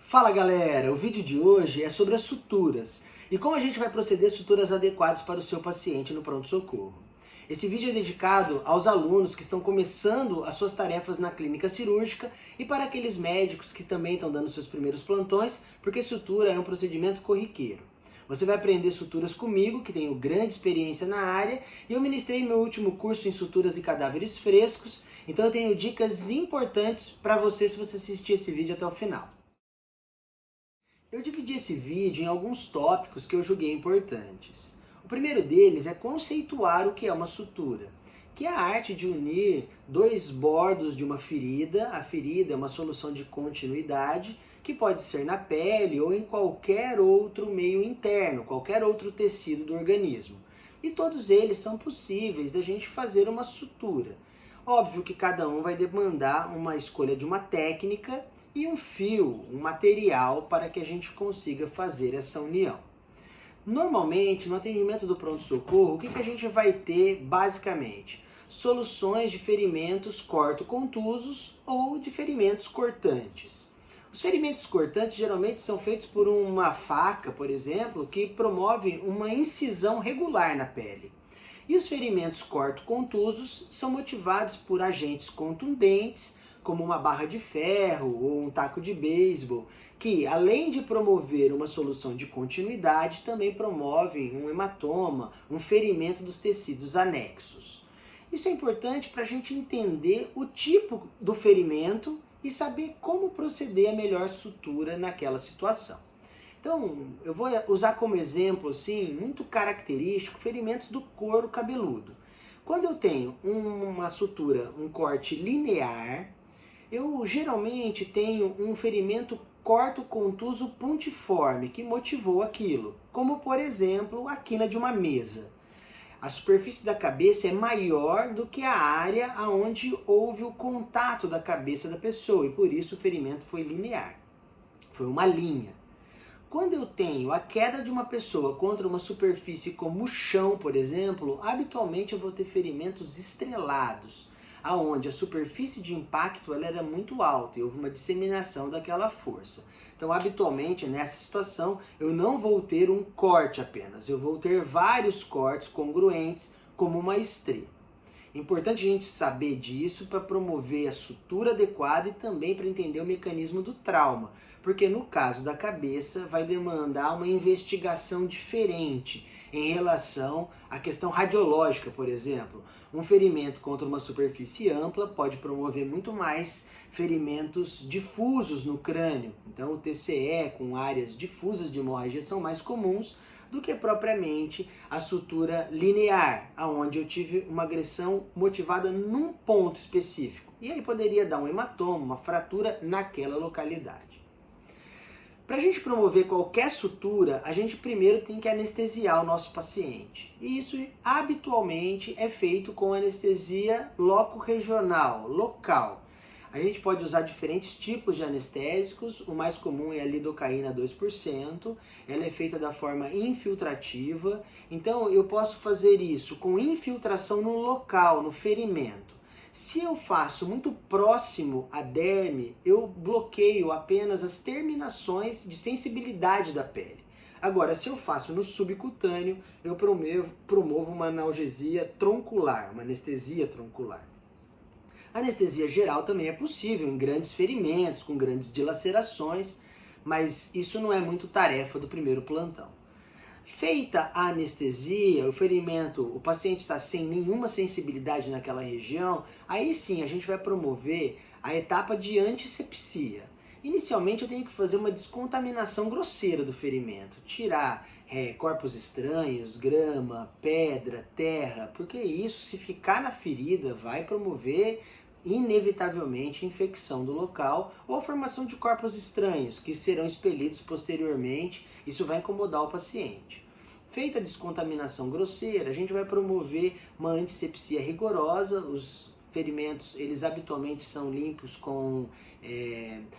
Fala galera, o vídeo de hoje é sobre as suturas e como a gente vai proceder suturas adequadas para o seu paciente no pronto-socorro. Esse vídeo é dedicado aos alunos que estão começando as suas tarefas na clínica cirúrgica e para aqueles médicos que também estão dando seus primeiros plantões, porque sutura é um procedimento corriqueiro. Você vai aprender suturas comigo, que tenho grande experiência na área, e eu ministrei meu último curso em suturas e cadáveres frescos, então eu tenho dicas importantes para você se você assistir esse vídeo até o final. Eu dividi esse vídeo em alguns tópicos que eu julguei importantes. O primeiro deles é conceituar o que é uma sutura, que é a arte de unir dois bordos de uma ferida. A ferida é uma solução de continuidade, que pode ser na pele ou em qualquer outro meio interno, qualquer outro tecido do organismo. E todos eles são possíveis da gente fazer uma sutura. Óbvio que cada um vai demandar uma escolha de uma técnica e um fio, um material para que a gente consiga fazer essa união. Normalmente, no atendimento do pronto-socorro, o que a gente vai ter basicamente? Soluções de ferimentos corto-contusos ou de ferimentos cortantes. Os ferimentos cortantes geralmente são feitos por uma faca, por exemplo, que promove uma incisão regular na pele. E os ferimentos corto-contusos são motivados por agentes contundentes, como uma barra de ferro ou um taco de beisebol, que além de promover uma solução de continuidade, também promovem um hematoma, um ferimento dos tecidos anexos. Isso é importante para a gente entender o tipo do ferimento e saber como proceder a melhor sutura naquela situação. Então, eu vou usar como exemplo, assim, muito característico, ferimentos do couro cabeludo. Quando eu tenho uma sutura, um corte linear, eu geralmente tenho um ferimento corto-contuso pontiforme, que motivou aquilo, como por exemplo a quina de uma mesa. A superfície da cabeça é maior do que a área onde houve o contato da cabeça da pessoa, e por isso o ferimento foi linear, foi uma linha. Quando eu tenho a queda de uma pessoa contra uma superfície como o chão, por exemplo, habitualmente eu vou ter ferimentos estrelados, aonde a superfície de impacto ela era muito alta e houve uma disseminação daquela força. Então, habitualmente, nessa situação, eu não vou ter um corte apenas, eu vou ter vários cortes congruentes, como uma estria. É importante a gente saber disso para promover a sutura adequada e também para entender o mecanismo do trauma, porque no caso da cabeça vai demandar uma investigação diferente em relação à questão radiológica, por exemplo. Um ferimento contra uma superfície ampla pode promover muito mais ferimentos difusos no crânio. Então o TCE com áreas difusas de hemorragia são mais comuns do que propriamente a sutura linear, onde eu tive uma agressão motivada num ponto específico. E aí poderia dar um hematoma, uma fratura naquela localidade. Para a gente promover qualquer sutura, a gente primeiro tem que anestesiar o nosso paciente. E isso habitualmente é feito com anestesia loco-regional, local. A gente pode usar diferentes tipos de anestésicos, o mais comum é a lidocaína 2%, ela é feita da forma infiltrativa, então eu posso fazer isso com infiltração no local, no ferimento. Se eu faço muito próximo à derme, eu bloqueio apenas as terminações de sensibilidade da pele. Agora, se eu faço no subcutâneo, eu promovo uma analgesia troncular, uma anestesia troncular. A anestesia geral também é possível em grandes ferimentos, com grandes dilacerações, mas isso não é muito tarefa do primeiro plantão. Feita a anestesia, o ferimento, o paciente está sem nenhuma sensibilidade naquela região, aí sim a gente vai promover a etapa de antisepsia. Inicialmente eu tenho que fazer uma descontaminação grosseira do ferimento, tirar corpos estranhos, grama, pedra, terra, porque isso, se ficar na ferida, vai promover inevitavelmente infecção do local ou a formação de corpos estranhos que serão expelidos posteriormente. Isso vai incomodar o paciente. Feita a descontaminação grosseira, a gente vai promover uma antisepsia rigorosa. Os ferimentos, eles habitualmente são limpos com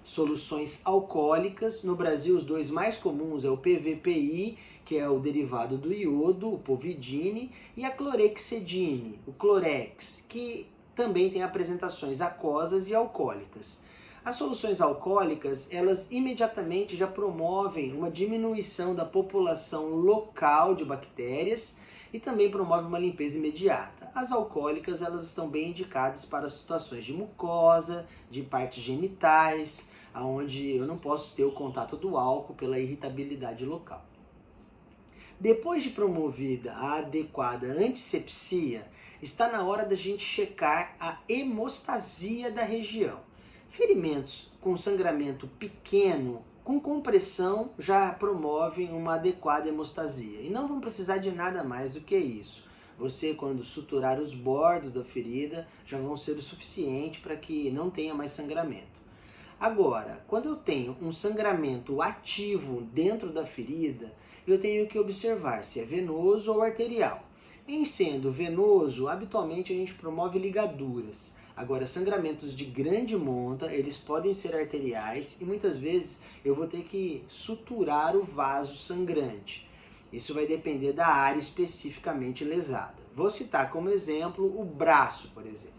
soluções alcoólicas. No Brasil, os dois mais comuns é o PVPI, que é o derivado do iodo, o povidine, e a clorexidine, o Clorex, que também tem apresentações aquosas e alcoólicas. As soluções alcoólicas, elas imediatamente já promovem uma diminuição da população local de bactérias e também promovem uma limpeza imediata. As alcoólicas, elas estão bem indicadas para situações de mucosa, de partes genitais, onde eu não posso ter o contato do álcool pela irritabilidade local. Depois de promovida a adequada antisepsia, está na hora da gente checar a hemostasia da região. Ferimentos com sangramento pequeno, com compressão, já promovem uma adequada hemostasia. E não vão precisar de nada mais do que isso. Você, quando suturar os bordos da ferida, já vão ser o suficiente para que não tenha mais sangramento. Agora, quando eu tenho um sangramento ativo dentro da ferida, eu tenho que observar se é venoso ou arterial. Em sendo venoso, habitualmente a gente promove ligaduras. Agora, sangramentos de grande monta, eles podem ser arteriais e muitas vezes eu vou ter que suturar o vaso sangrante. Isso vai depender da área especificamente lesada. Vou citar como exemplo o braço, por exemplo.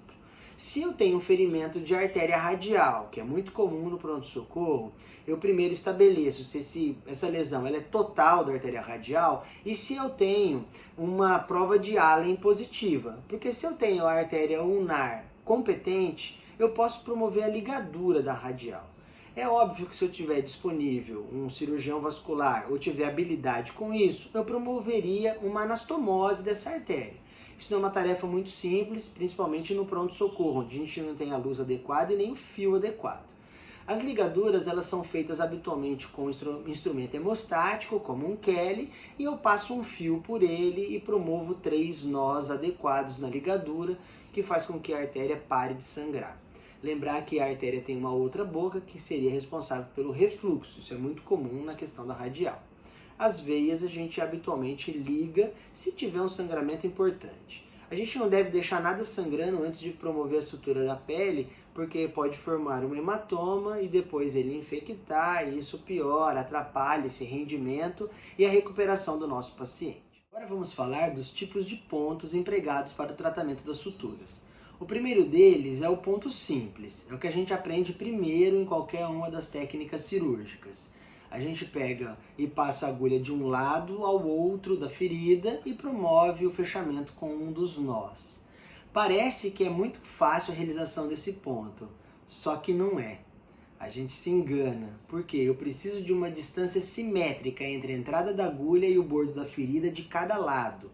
Se eu tenho um ferimento de artéria radial, que é muito comum no pronto-socorro, eu primeiro estabeleço se essa lesão ela é total da artéria radial e se eu tenho uma prova de Allen positiva. Porque se eu tenho a artéria ulnar competente, eu posso promover a ligadura da radial. É óbvio que se eu tiver disponível um cirurgião vascular ou tiver habilidade com isso, eu promoveria uma anastomose dessa artéria. Isso não é uma tarefa muito simples, principalmente no pronto-socorro, onde a gente não tem a luz adequada e nem o fio adequado. As ligaduras, elas são feitas habitualmente com instrumento hemostático, como um Kelly, e eu passo um fio por ele e promovo 3 nós adequados na ligadura, que faz com que a artéria pare de sangrar. Lembrar que a artéria tem uma outra boca que seria responsável pelo refluxo, isso é muito comum na questão da radial. As veias a gente habitualmente liga se tiver um sangramento importante. A gente não deve deixar nada sangrando antes de promover a sutura da pele, porque pode formar um hematoma e depois ele infectar, e isso piora, atrapalha esse rendimento e a recuperação do nosso paciente. Agora vamos falar dos tipos de pontos empregados para o tratamento das suturas. O primeiro deles é o ponto simples, é o que a gente aprende primeiro em qualquer uma das técnicas cirúrgicas. A gente pega e passa a agulha de um lado ao outro da ferida e promove o fechamento com um dos nós. Parece que é muito fácil a realização desse ponto, só que não é. A gente se engana, porque eu preciso de uma distância simétrica entre a entrada da agulha e o bordo da ferida de cada lado.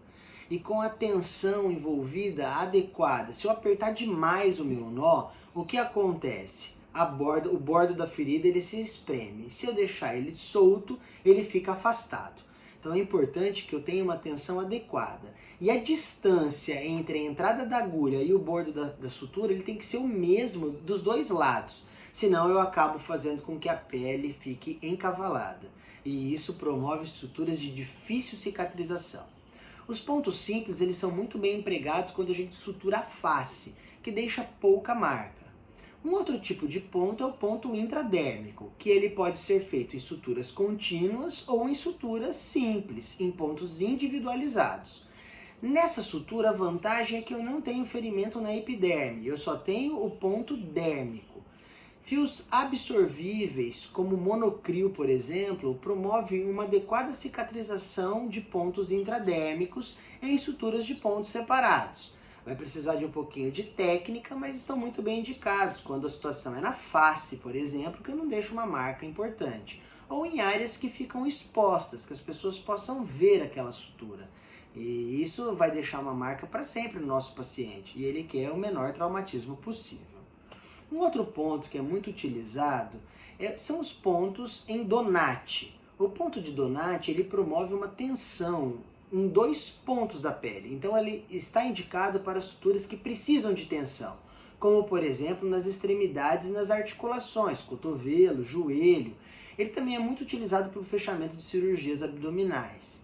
E com a tensão envolvida adequada, se eu apertar demais o meu nó, o que acontece? O bordo da ferida ele se espreme. Se eu deixar ele solto, ele fica afastado. Então é importante que eu tenha uma tensão adequada. E a distância entre a entrada da agulha e o bordo da sutura ele tem que ser o mesmo dos dois lados. Senão eu acabo fazendo com que a pele fique encavalada. E isso promove suturas de difícil cicatrização. Os pontos simples eles são muito bem empregados quando a gente sutura a face, que deixa pouca marca. Um outro tipo de ponto é o ponto intradérmico, que ele pode ser feito em suturas contínuas ou em suturas simples, em pontos individualizados. Nessa sutura, a vantagem é que eu não tenho ferimento na epiderme, eu só tenho o ponto dérmico. Fios absorvíveis, como monocrio, por exemplo, promovem uma adequada cicatrização de pontos intradérmicos em suturas de pontos separados. Vai precisar de um pouquinho de técnica, mas estão muito bem indicados quando a situação é na face, por exemplo, que eu não deixo uma marca importante. Ou em áreas que ficam expostas, que as pessoas possam ver aquela sutura. E isso vai deixar uma marca para sempre no nosso paciente, e ele quer o menor traumatismo possível. Um outro ponto que é muito utilizado são os pontos em Donati. O ponto de Donati ele promove uma tensão em 2 pontos da pele. Então ele está indicado para suturas que precisam de tensão, como por exemplo nas extremidades e nas articulações, cotovelo, joelho. Ele também é muito utilizado para o fechamento de cirurgias abdominais.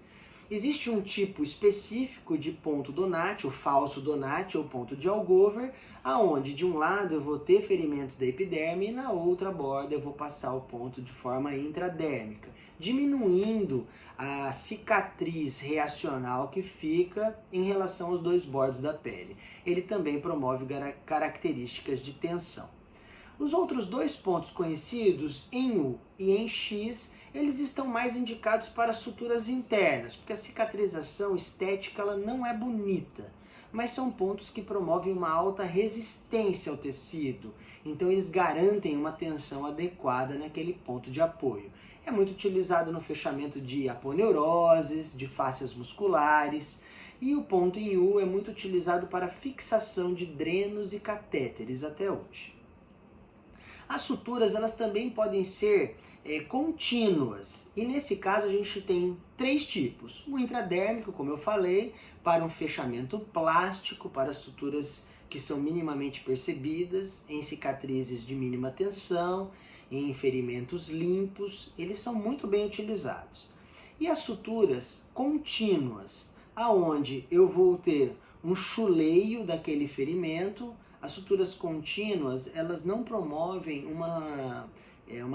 Existe um tipo específico de ponto Donati, o falso Donati ou ponto de Algover, aonde de um lado eu vou ter ferimentos da epiderme e na outra borda eu vou passar o ponto de forma intradérmica, diminuindo a cicatriz reacional que fica em relação aos 2 bordos da pele. Ele também promove características de tensão. Os outros dois pontos conhecidos, em U e em X, eles estão mais indicados para suturas internas, porque a cicatrização estética ela não é bonita, mas são pontos que promovem uma alta resistência ao tecido, então eles garantem uma tensão adequada naquele ponto de apoio. É muito utilizado no fechamento de aponeuroses, de fáscias musculares, e o ponto em U é muito utilizado para fixação de drenos e catéteres até hoje. As suturas elas também podem ser contínuas, e nesse caso a gente tem três tipos. O intradérmico, como eu falei, para um fechamento plástico, para suturas que são minimamente percebidas, em cicatrizes de mínima tensão, em ferimentos limpos, eles são muito bem utilizados. E as suturas contínuas, aonde eu vou ter um chuleio daquele ferimento. As suturas contínuas, elas não promovem uma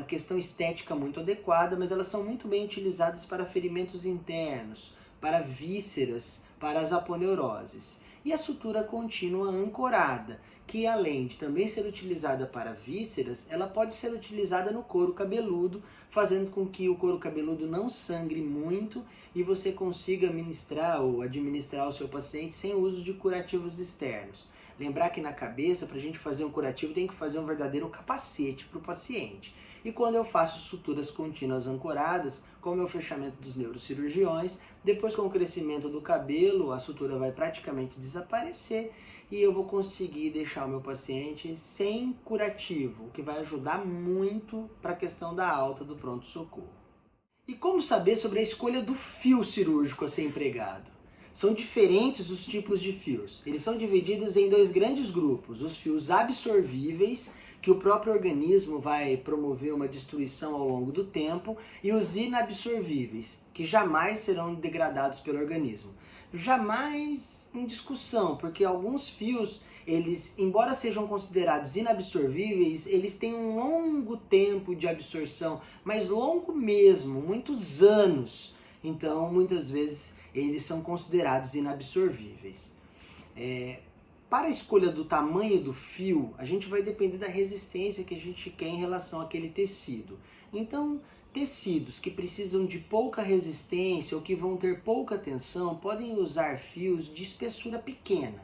questão estética muito adequada, mas elas são muito bem utilizadas para ferimentos internos, para vísceras, para as aponeuroses. E a sutura contínua ancorada, que além de também ser utilizada para vísceras, ela pode ser utilizada no couro cabeludo, fazendo com que o couro cabeludo não sangre muito e você consiga ministrar ou administrar ao seu paciente sem o uso de curativos externos. Lembrar que na cabeça, para a gente fazer um curativo, tem que fazer um verdadeiro capacete para o paciente. E quando eu faço suturas contínuas ancoradas, como é o fechamento dos neurocirurgiões, depois com o crescimento do cabelo, a sutura vai praticamente desaparecer e eu vou conseguir deixar o meu paciente sem curativo, o que vai ajudar muito para a questão da alta do pronto-socorro. E como saber sobre a escolha do fio cirúrgico a ser empregado? São diferentes os tipos de fios. Eles são divididos em dois grandes grupos. Os fios absorvíveis, que o próprio organismo vai promover uma destruição ao longo do tempo, e os inabsorvíveis, que jamais serão degradados pelo organismo. Jamais em discussão, porque alguns fios, eles, embora sejam considerados inabsorvíveis, eles têm um longo tempo de absorção, mas longo mesmo, muitos anos. Então, muitas vezes, eles são considerados inabsorvíveis. Para a escolha do tamanho do fio, a gente vai depender da resistência que a gente quer em relação àquele tecido. Então, tecidos que precisam de pouca resistência ou que vão ter pouca tensão podem usar fios de espessura pequena.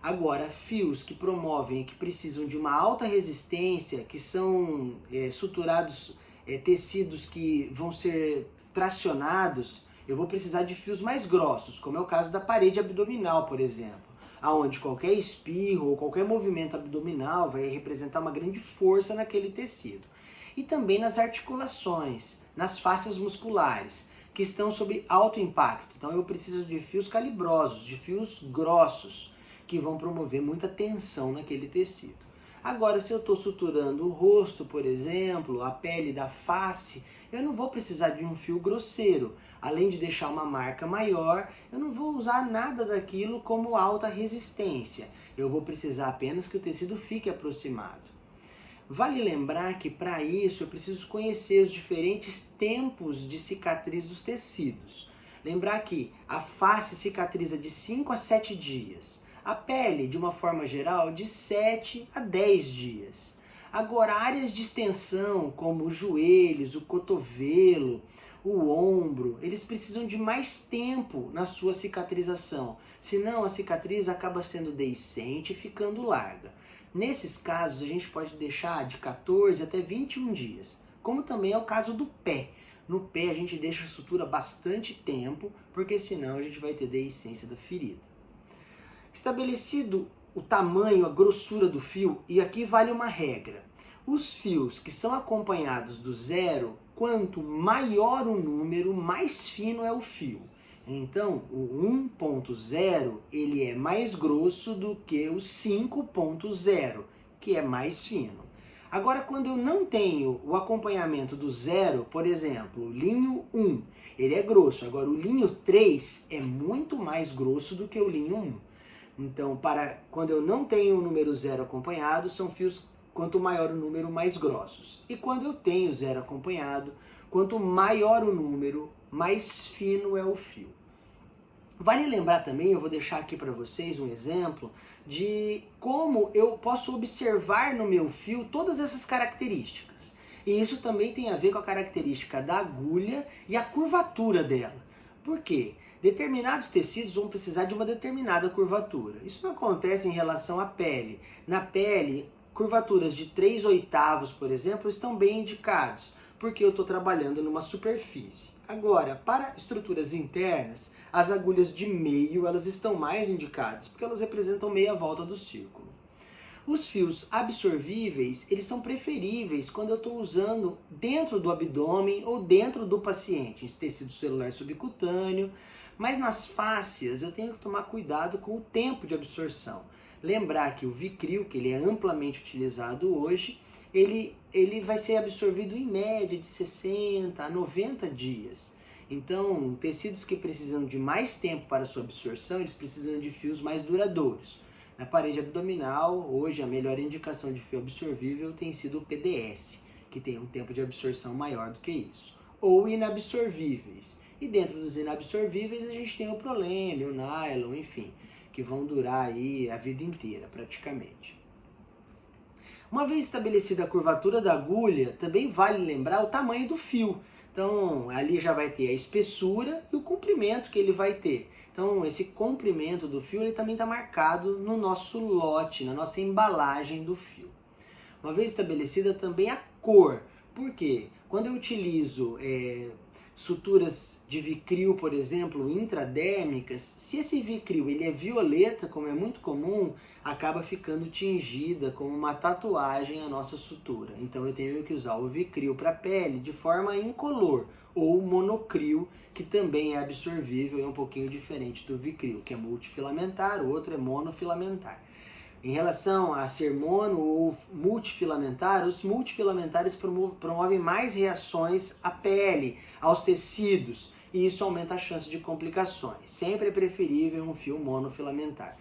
Agora, fios que promovem, que precisam de uma alta resistência, que são suturados, tecidos que vão ser tracionados, eu vou precisar de fios mais grossos, como é o caso da parede abdominal, por exemplo, aonde qualquer espirro ou qualquer movimento abdominal vai representar uma grande força naquele tecido. E também nas articulações, nas fáscias musculares, que estão sob alto impacto. Então eu preciso de fios calibrosos, de fios grossos, que vão promover muita tensão naquele tecido. Agora, se eu estou suturando o rosto, por exemplo, a pele da face, eu não vou precisar de um fio grosseiro. Além de deixar uma marca maior, eu não vou usar nada daquilo como alta resistência. Eu vou precisar apenas que o tecido fique aproximado. Vale lembrar que para isso eu preciso conhecer os diferentes tempos de cicatriz dos tecidos. Lembrar que a face cicatriza de 5 a 7 dias. A pele, de uma forma geral, de 7 a 10 dias. Agora, áreas de extensão, como os joelhos, o cotovelo, o ombro, eles precisam de mais tempo na sua cicatrização. Senão, a cicatriz acaba sendo deiscente e ficando larga. Nesses casos, a gente pode deixar de 14 até 21 dias. Como também é o caso do pé. No pé, a gente deixa a sutura bastante tempo, porque senão a gente vai ter deiscência da ferida. Estabelecido o tamanho, a grossura do fio, e aqui vale uma regra. Os fios que são acompanhados do zero, quanto maior o número, mais fino é o fio. Então, o 1.0 ele é mais grosso do que o 5.0, que é mais fino. Agora, quando eu não tenho o acompanhamento do zero, por exemplo, o linho 1, ele é grosso. Agora, o linho 3 é muito mais grosso do que o linho 1. Então, quando eu não tenho o número 0 acompanhado, são fios, quanto maior o número, mais grossos. E quando eu tenho 0 acompanhado, quanto maior o número, mais fino é o fio. Vale lembrar também, eu vou deixar aqui para vocês um exemplo de como eu posso observar no meu fio todas essas características. E isso também tem a ver com a característica da agulha e a curvatura dela. Por quê? Determinados tecidos vão precisar de uma determinada curvatura. Isso não acontece em relação à pele. Na pele, curvaturas de 3/8, por exemplo, estão bem indicados, porque eu estou trabalhando numa superfície. Agora, para estruturas internas, as agulhas de meio elas estão mais indicadas, porque elas representam meia volta do círculo. Os fios absorvíveis, eles são preferíveis quando eu estou usando dentro do abdômen ou dentro do paciente, em tecido celular subcutâneo, mas nas fáscias eu tenho que tomar cuidado com o tempo de absorção. Lembrar que o Vicryl, que ele é amplamente utilizado hoje, ele vai ser absorvido em média de 60 a 90 dias. Então, tecidos que precisam de mais tempo para sua absorção, eles precisam de fios mais duradouros. Na parede abdominal, hoje a melhor indicação de fio absorvível tem sido o PDS, que tem um tempo de absorção maior do que isso. Ou inabsorvíveis. E dentro dos inabsorvíveis a gente tem o prolene, o nylon, enfim, que vão durar aí a vida inteira praticamente. Uma vez estabelecida a curvatura da agulha, também vale lembrar o tamanho do fio. Então, ali já vai ter a espessura e o comprimento que ele vai ter. Então, esse comprimento do fio ele também está marcado no nosso lote, na nossa embalagem do fio. Uma vez estabelecida também a cor. Por quê? Quando eu utilizo suturas de Vicryl, por exemplo, intradérmicas, se esse Vicryl ele é violeta, como é muito comum, acaba ficando tingida como uma tatuagem a nossa sutura. Então eu tenho que usar o Vicryl para pele de forma incolor, ou o monocryl, que também é absorvível e é um pouquinho diferente do Vicryl, que é multifilamentar, o outro é monofilamentar. Em relação a ser mono ou multifilamentar, os multifilamentares promovem mais reações à pele, aos tecidos, e isso aumenta a chance de complicações. Sempre é preferível um fio monofilamentar.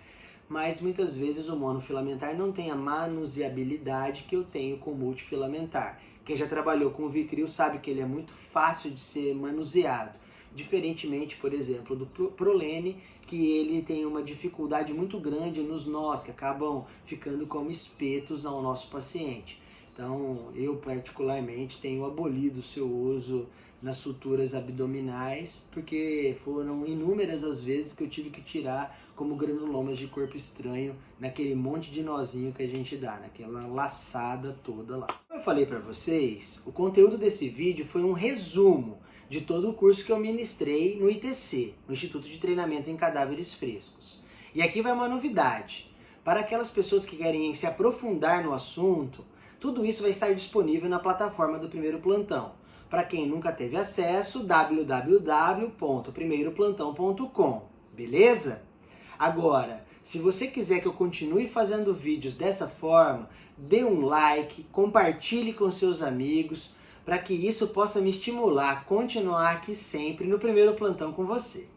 Mas muitas vezes o monofilamentar não tem a manuseabilidade que eu tenho com o multifilamentar. Quem já trabalhou com o Vicryl sabe que ele é muito fácil de ser manuseado. Diferentemente, por exemplo, do prolene, que ele tem uma dificuldade muito grande nos nós, que acabam ficando como espetos ao nosso paciente. Então, eu particularmente tenho abolido o seu uso nas suturas abdominais, porque foram inúmeras as vezes que eu tive que tirar como granulomas de corpo estranho, naquele monte de nozinho que a gente dá, naquela laçada toda lá. Como eu falei para vocês, o conteúdo desse vídeo foi um resumo de todo o curso que eu ministrei no ITC, no Instituto de Treinamento em Cadáveres Frescos. E aqui vai uma novidade. Para aquelas pessoas que querem se aprofundar no assunto, tudo isso vai estar disponível na plataforma do Primeiro Plantão. Para quem nunca teve acesso, www.primeiroplantão.com, beleza? Agora, se você quiser que eu continue fazendo vídeos dessa forma, dê um like, compartilhe com seus amigos, para que isso possa me estimular a continuar aqui sempre no Primeiro Plantão com você.